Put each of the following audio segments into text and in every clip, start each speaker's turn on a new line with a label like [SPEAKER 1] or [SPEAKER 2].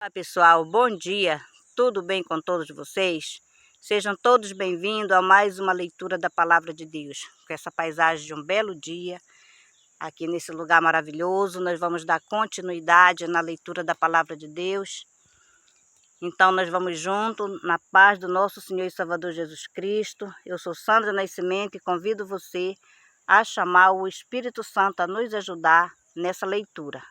[SPEAKER 1] Olá pessoal, bom dia, tudo bem com todos vocês? Sejam todos bem-vindos a mais uma leitura da Palavra de Deus. Com essa paisagem de um belo dia, aqui nesse lugar maravilhoso, nós vamos dar continuidade na leitura da Palavra de Deus. Então nós vamos junto, na paz do nosso Senhor e Salvador Jesus Cristo. Eu sou Sandra Nascimento e convido você a chamar o Espírito Santo a nos ajudar nessa leitura.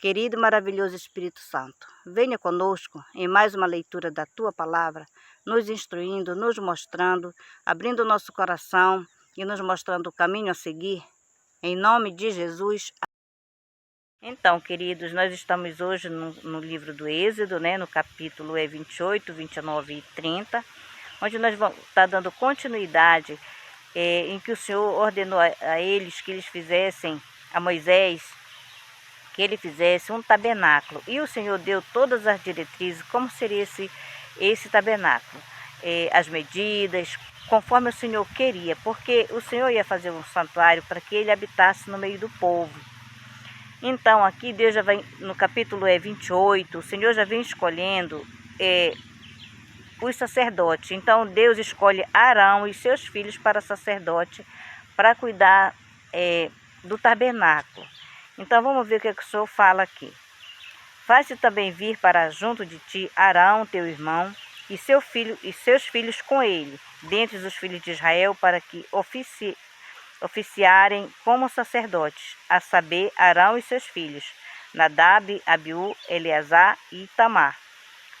[SPEAKER 1] Querido e maravilhoso Espírito Santo, venha conosco em mais uma leitura da Tua Palavra, nos instruindo, nos mostrando, abrindo o nosso coração e nos mostrando o caminho a seguir. Em nome de Jesus. Então, queridos, nós estamos hoje no livro do Êxodo, no capítulo 28, 29 e 30, onde nós vamos estar dando continuidade em que o Senhor ordenou a eles que eles fizessem, a Moisés, que ele fizesse um tabernáculo. E o Senhor deu todas as diretrizes, como seria esse tabernáculo. As medidas, conforme o Senhor queria, porque o Senhor ia fazer um santuário para que ele habitasse no meio do povo. Então aqui Deus já vai, no capítulo 28, o Senhor já vem escolhendo os sacerdotes. Então Deus escolhe Arão e seus filhos para sacerdote, para cuidar do tabernáculo. Então vamos ver o que o Senhor fala aqui. Faz-te também vir para junto de ti Arão, teu irmão, e seu filho e seus filhos com ele, dentre os filhos de Israel, para que oficiarem como sacerdotes, a saber, Arão e seus filhos, Nadab, Abiú, Eleazar e Itamar.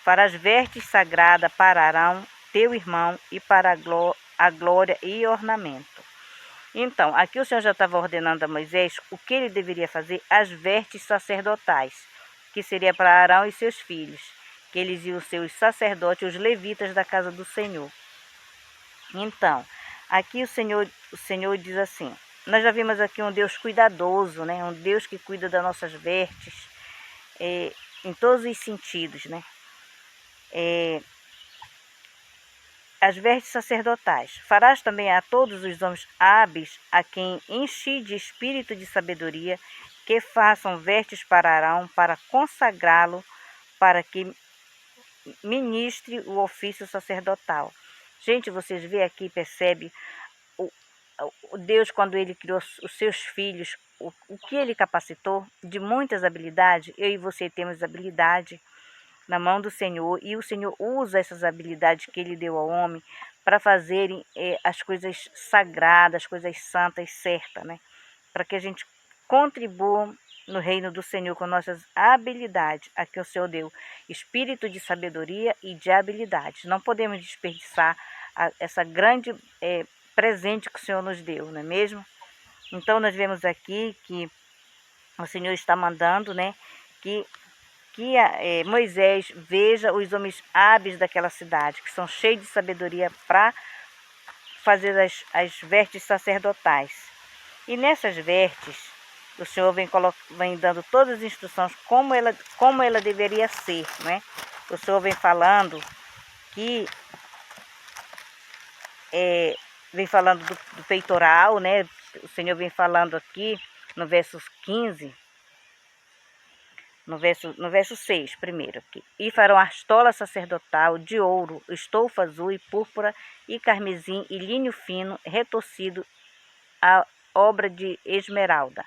[SPEAKER 1] Farás vestes sagradas para Arão, teu irmão, e para a glória e ornamento. Então, aqui o Senhor já estava ordenando a Moisés o que ele deveria fazer, as vestes sacerdotais, que seria para Arão e seus filhos, que eles iam ser os sacerdotes, os levitas da casa do Senhor. Então, aqui o Senhor diz assim, nós já vimos aqui um Deus cuidadoso, um Deus que cuida das nossas vestes, em todos os sentidos, as vestes sacerdotais. Farás também a todos os homens hábeis, a quem enchi de espírito de sabedoria, que façam vestes para Arão, para consagrá-lo, para que ministre o ofício sacerdotal. Gente, vocês veem aqui, percebe o Deus, quando ele criou os seus filhos, o que ele capacitou de muitas habilidades. Eu e você temos habilidade na mão do Senhor, e o Senhor usa essas habilidades que ele deu ao homem para fazerem as coisas sagradas, as coisas santas, certas, para que a gente contribua no reino do Senhor com nossas habilidades, a que o Senhor deu, espírito de sabedoria e de habilidade. Não podemos desperdiçar essa grande presente que o Senhor nos deu, não é mesmo? Então nós vemos aqui que o Senhor está mandando, que Moisés veja os homens hábeis daquela cidade, que são cheios de sabedoria, para fazer as vestes sacerdotais. E nessas vestes, o Senhor vem dando todas as instruções como ela deveria ser, O Senhor vem falando que vem falando do peitoral, O Senhor vem falando aqui no verso 15. No verso 6, primeiro aqui. E farão astola sacerdotal de ouro, estofa azul e púrpura e carmesim e linho fino, retorcido, a obra de esmeralda.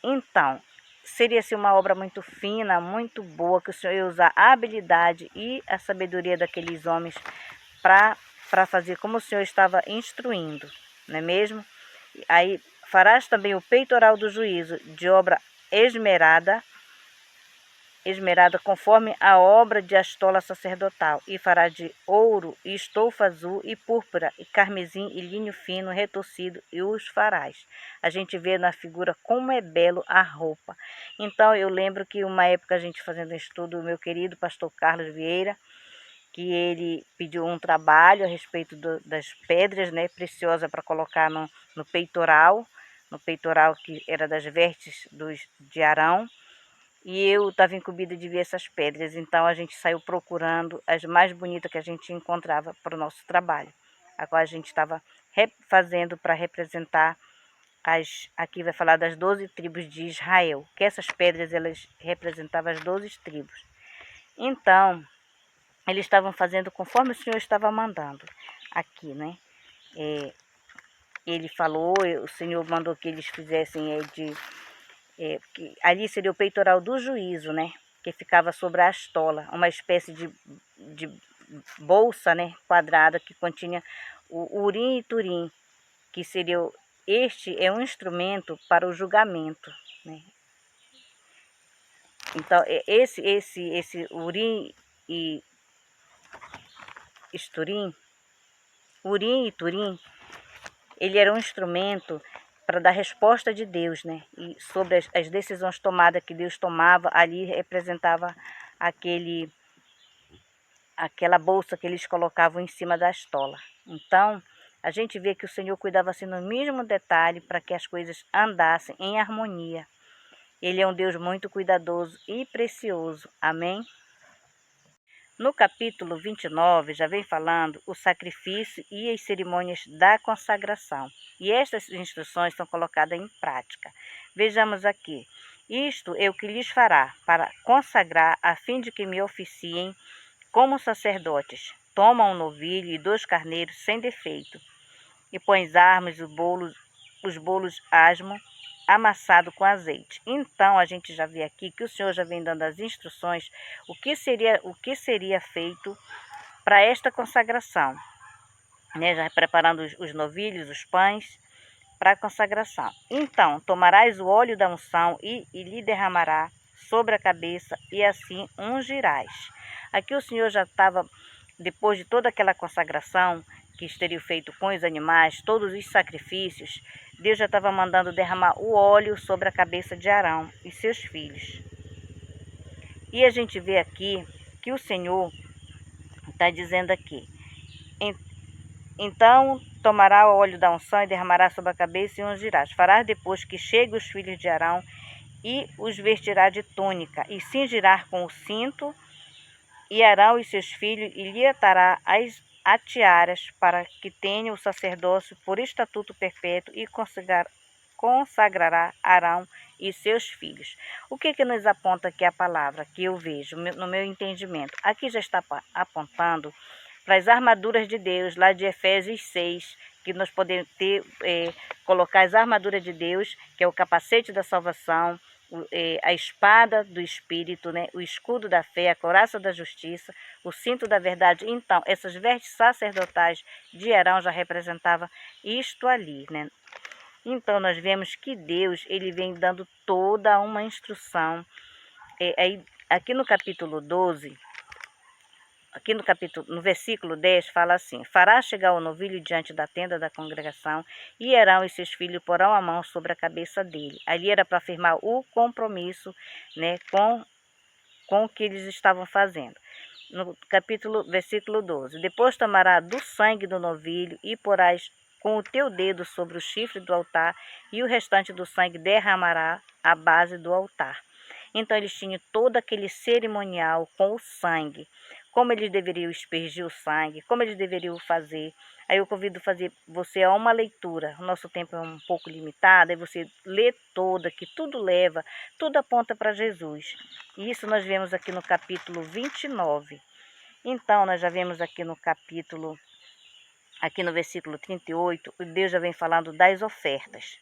[SPEAKER 1] Então, seria assim uma obra muito fina, muito boa, que o Senhor ia usar a habilidade e a sabedoria daqueles homens para fazer como o Senhor estava instruindo, não é mesmo? Aí farás também o peitoral do juízo, de obra esmerada conforme a obra de astola sacerdotal, e fará de ouro e estofa azul e púrpura e carmesim e linho fino retorcido, e os farás. A gente vê na figura como é belo a roupa. Então eu lembro que uma época a gente fazendo um estudo, o meu querido pastor Carlos Vieira, que ele pediu um trabalho a respeito das pedras, preciosas para colocar no peitoral, que era das vestes de Arão, e eu estava incumbida de ver essas pedras, então a gente saiu procurando as mais bonitas que a gente encontrava para o nosso trabalho. Agora a gente estava fazendo para representar aqui vai falar das 12 tribos de Israel, que essas pedras elas representavam as 12 tribos. Então, eles estavam fazendo conforme o Senhor estava mandando aqui, né? Ele falou, o Senhor mandou que eles fizessem que ali seria o peitoral do juízo, né? Que ficava sobre a estola, uma espécie de bolsa, né? Quadrada que continha o urim e turim, que seria este é um instrumento para o julgamento, né? Então esse urim e esturim, urim e turim, ele era um instrumento para dar resposta de Deus, né? E sobre as decisões tomadas que Deus tomava, ali representava aquela bolsa que eles colocavam em cima da estola. Então, a gente vê que o Senhor cuidava assim no mínimo detalhe para que as coisas andassem em harmonia. Ele é um Deus muito cuidadoso e precioso. Amém? No capítulo 29, já vem falando o sacrifício e as cerimônias da consagração. E estas instruções são colocadas em prática. Vejamos aqui. Isto é o que lhes fará para consagrar, a fim de que me oficiem como sacerdotes. Toma um novilho e 2 carneiros sem defeito, e põe as armas, os bolos asmo, amassado com azeite. Então, a gente já vê aqui que o Senhor já vem dando as instruções, o que seria feito para esta consagração, né? Já preparando os novilhos, os pães, para a consagração. Então, tomarás o óleo da unção e lhe derramará sobre a cabeça, e assim ungirás. Aqui o Senhor já estava, depois de toda aquela consagração que teria feito com os animais, todos os sacrifícios, Deus já estava mandando derramar o óleo sobre a cabeça de Arão e seus filhos. E a gente vê aqui que o Senhor está dizendo aqui, então tomará o óleo da unção e derramará sobre a cabeça e ungirás. Farás depois que cheguem os filhos de Arão e os vestirá de túnica, e cingirá com o cinto, e Arão e seus filhos, e lhe atará a tiaras, para que tenha o sacerdócio por estatuto perpétuo, e consagrará Arão e seus filhos. O que nos aponta aqui a palavra que eu vejo no meu entendimento? Aqui já está apontando para as armaduras de Deus, lá de Efésios 6, que nós podemos colocar as armaduras de Deus, que é o capacete da salvação, a espada do Espírito, né? O escudo da fé, a couraça da justiça, o cinto da verdade. Então, essas vestes sacerdotais de Arão já representava isto ali, né? Então, nós vemos que Deus, ele vem dando toda uma instrução. Aqui no capítulo 12, no versículo 10, fala assim: fará chegar o novilho diante da tenda da congregação, e Arão e seus filhos porão a mão sobre a cabeça dele. Ali era para afirmar o compromisso, né, com o que eles estavam fazendo. No versículo 12: depois tomará do sangue do novilho e porás com o teu dedo sobre o chifre do altar, e o restante do sangue derramará à base do altar. Então eles tinham todo aquele cerimonial com o sangue, como eles deveriam aspergir o sangue, como eles deveriam fazer. Aí eu convido a fazer você a uma leitura. O nosso tempo é um pouco limitado, aí você lê toda, que tudo leva, tudo aponta para Jesus. E isso nós vemos aqui no capítulo 29. Então, nós já vemos aqui no versículo 38, Deus já vem falando das ofertas.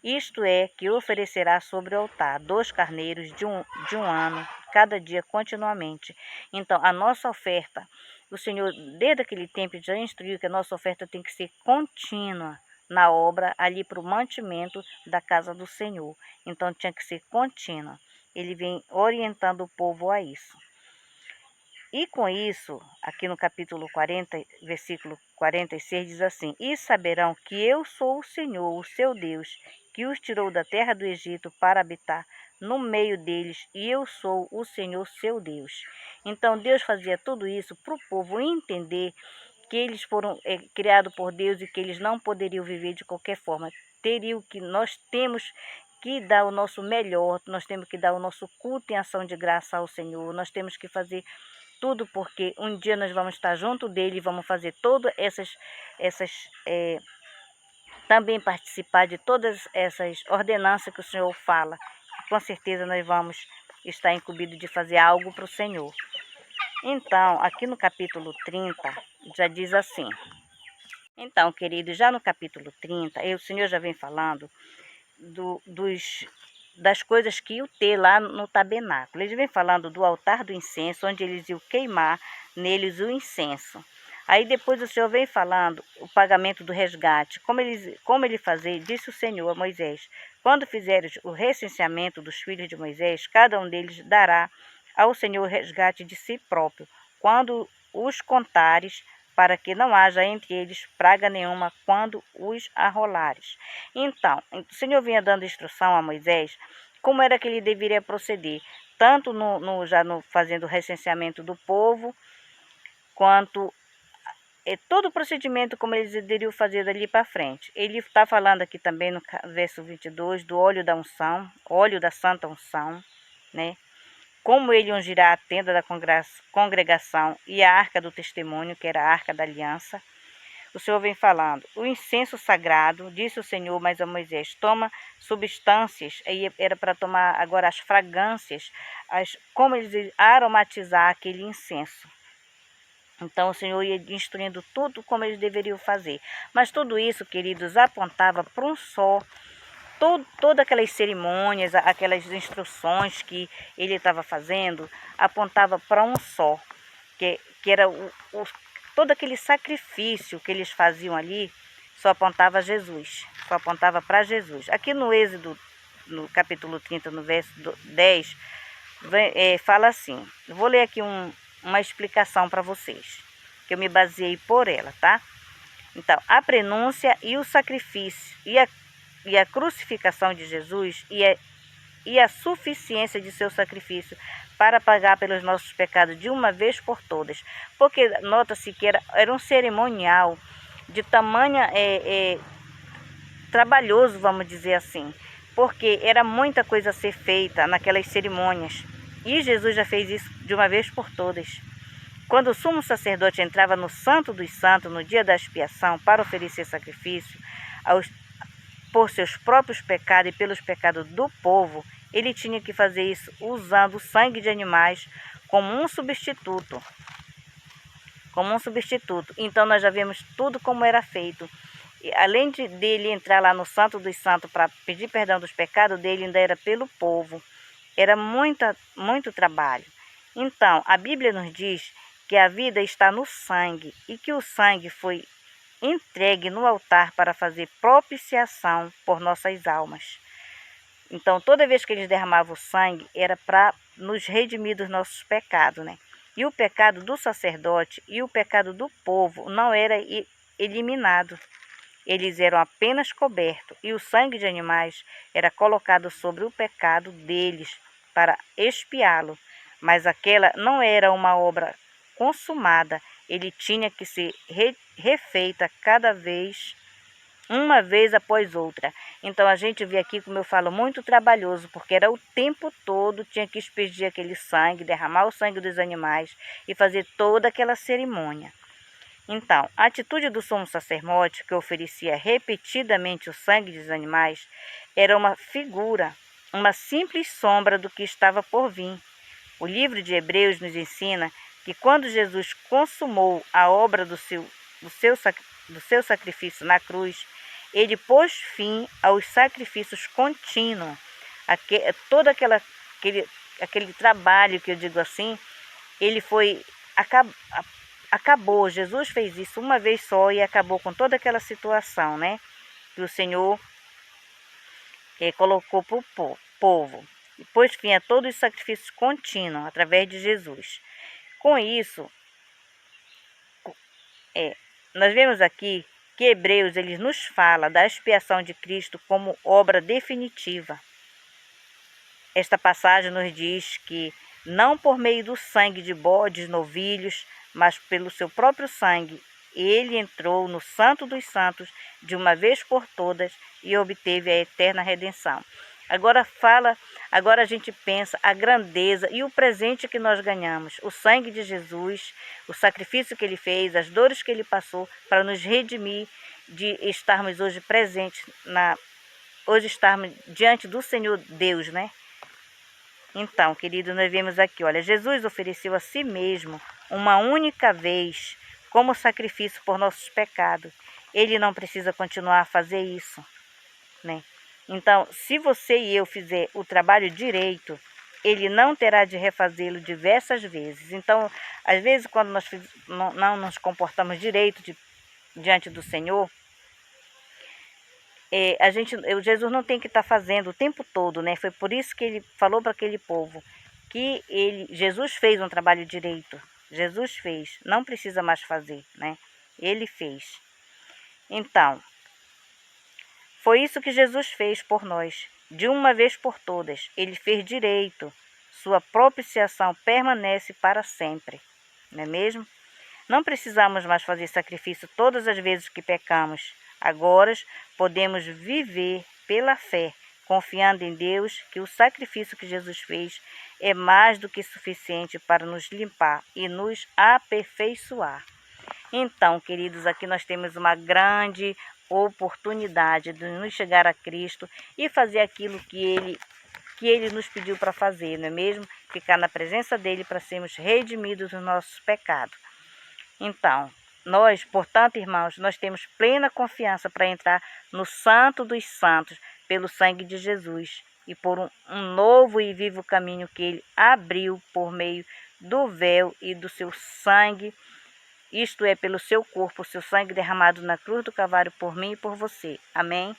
[SPEAKER 1] Isto é, que oferecerá sobre o altar 2 carneiros de um ano, cada dia continuamente. Então, a nossa oferta, o Senhor, desde aquele tempo, já instruiu que a nossa oferta tem que ser contínua na obra, ali para o mantimento da casa do Senhor. Então, tinha que ser contínua. Ele vem orientando o povo a isso. E com isso, aqui no capítulo 40, versículo 46, diz assim: e saberão que eu sou o Senhor, o seu Deus, que os tirou da terra do Egito para habitar no meio deles, e eu sou o Senhor, seu Deus. Então, Deus fazia tudo isso para o povo entender que eles foram criados por Deus e que eles não poderiam viver de qualquer forma. Nós temos que dar o nosso melhor, nós temos que dar o nosso culto em ação de graça ao Senhor, nós temos que fazer tudo, porque um dia nós vamos estar junto dele e vamos fazer todas essas também participar de todas essas ordenanças que o Senhor fala. Com certeza nós vamos estar incumbidos de fazer algo para o Senhor. Então, aqui no capítulo 30, já diz assim. Então, querido, já no capítulo 30, o Senhor já vem falando das coisas que iam ter lá no tabernáculo. Eles vêm falando do altar do incenso, onde eles iam queimar neles o incenso. Aí depois o Senhor vem falando o pagamento do resgate. Como ele fazer, disse o Senhor a Moisés: quando fizeres o recenseamento dos filhos de Moisés, cada um deles dará ao Senhor o resgate de si próprio, quando os contares, para que não haja entre eles praga nenhuma quando os arrolares. Então, o Senhor vinha dando instrução a Moisés como era que ele deveria proceder, tanto fazendo o recenseamento do povo, quanto todo o procedimento como eles deveriam fazer dali para frente. Ele está falando aqui também no verso 22 do óleo da unção, óleo da santa unção, né? Como ele ungirá a tenda da congregação e a arca do testemunho, que era a arca da aliança. O Senhor vem falando, o incenso sagrado, disse o Senhor mais a Moisés, toma substâncias, aí era para tomar agora as fragrâncias, como eles aromatizar aquele incenso. Então o Senhor ia instruindo tudo como eles deveriam fazer. Mas tudo isso, queridos, apontava para um só. Todas aquelas cerimônias, aquelas instruções que ele estava fazendo, apontava para um só, que era todo aquele sacrifício que eles faziam ali, só apontava a Jesus, só apontava para Jesus. Aqui no Êxodo, no capítulo 30, no verso 10, fala assim, vou ler aqui uma explicação para vocês, que eu me baseei por ela, tá? Então, a prenúncia e o sacrifício, e a crucificação de Jesus e a suficiência de seu sacrifício para pagar pelos nossos pecados de uma vez por todas. Porque nota-se que era um cerimonial de tamanha trabalhoso, vamos dizer assim, porque era muita coisa a ser feita naquelas cerimônias. E Jesus já fez isso de uma vez por todas. Quando o sumo sacerdote entrava no Santo dos Santos, no dia da expiação, para oferecer sacrifício por seus próprios pecados e pelos pecados do povo, ele tinha que fazer isso usando o sangue de animais como um substituto. Então nós já vemos tudo como era feito. E, além dele entrar lá no Santo dos Santos para pedir perdão dos pecados dele, ainda era pelo povo. Era muito trabalho. Então, a Bíblia nos diz que a vida está no sangue e que o sangue foi entregue no altar para fazer propiciação por nossas almas. Então, toda vez que eles derramavam o sangue, era para nos redimir dos nossos pecados, né? E o pecado do sacerdote e o pecado do povo não era eliminado. Eles eram apenas cobertos, e o sangue de animais era colocado sobre o pecado deles para expiá-lo. Mas aquela não era uma obra consumada, ele tinha que ser refeita uma vez após outra. Então a gente vê aqui, como eu falo, muito trabalhoso, porque era o tempo todo, tinha que expedir aquele sangue, derramar o sangue dos animais e fazer toda aquela cerimônia. Então, a atitude do sumo sacerdote, que oferecia repetidamente o sangue dos animais, era uma figura, uma simples sombra do que estava por vir. O livro de Hebreus nos ensina que quando Jesus consumou a obra do seu sacrifício na cruz, ele pôs fim aos sacrifícios contínuos. Todo aquele trabalho, que eu digo assim, ele acabou. Jesus fez isso uma vez só e acabou com toda aquela situação, né? Que o Senhor colocou para o povo. E pôs fim a todos os sacrifícios contínuos através de Jesus. Com isso, nós vemos aqui que Hebreus ele nos fala da expiação de Cristo como obra definitiva. Esta passagem nos diz que não por meio do sangue de bodes, novilhos, mas pelo seu próprio sangue, ele entrou no Santo dos Santos de uma vez por todas e obteve a eterna redenção. Agora a gente pensa a grandeza e o presente que nós ganhamos, o sangue de Jesus, o sacrifício que ele fez, as dores que ele passou para nos redimir de estarmos hoje presentes, hoje estarmos diante do Senhor Deus, né? Então, querido, nós vemos aqui, olha, Jesus ofereceu a si mesmo uma única vez como sacrifício por nossos pecados. Ele não precisa continuar a fazer isso, né? Então, se você e eu fizer o trabalho direito, ele não terá de refazê-lo diversas vezes. Então, às vezes, quando nós não nos comportamos direito diante do Senhor, Jesus não tem que estar fazendo o tempo todo, né? Foi por isso que ele falou para aquele povo que Jesus fez um trabalho direito. Jesus fez, não precisa mais fazer, né? Ele fez. Então, foi isso que Jesus fez por nós, de uma vez por todas. Ele fez direito. Sua propiciação permanece para sempre, não é mesmo? Não precisamos mais fazer sacrifício todas as vezes que pecamos. Agora podemos viver pela fé, confiando em Deus que o sacrifício que Jesus fez é mais do que suficiente para nos limpar e nos aperfeiçoar. Então, queridos, aqui nós temos uma grande oportunidade de nos chegar a Cristo e fazer aquilo que Ele nos pediu para fazer, não é mesmo? Ficar na presença dEle para sermos redimidos dos nossos pecados. Então, nós, portanto, irmãos, nós temos plena confiança para entrar no Santo dos Santos pelo sangue de Jesus e por um novo e vivo caminho que Ele abriu por meio do véu e do seu sangue, isto é, pelo seu corpo, o seu sangue derramado na cruz do Calvário por mim e por você. Amém?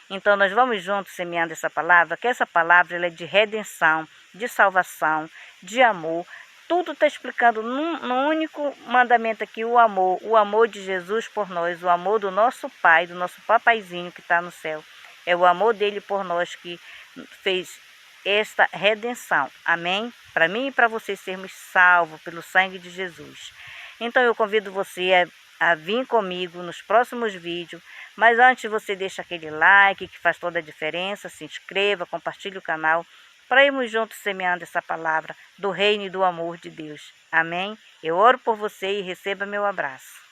[SPEAKER 1] Então, nós vamos juntos semeando essa palavra, que essa palavra ela é de redenção, de salvação, de amor. Tudo está explicando num único mandamento aqui, o amor de Jesus por nós, o amor do nosso Pai, do nosso papaizinho que está no céu. É o amor dele por nós que fez esta redenção. Amém? Para mim e para você sermos salvos pelo sangue de Jesus. Então eu convido você a vir comigo nos próximos vídeos. Mas antes você deixa aquele like que faz toda a diferença, se inscreva, compartilhe o canal, para irmos juntos semeando essa palavra do reino e do amor de Deus. Amém? Eu oro por você e receba meu abraço.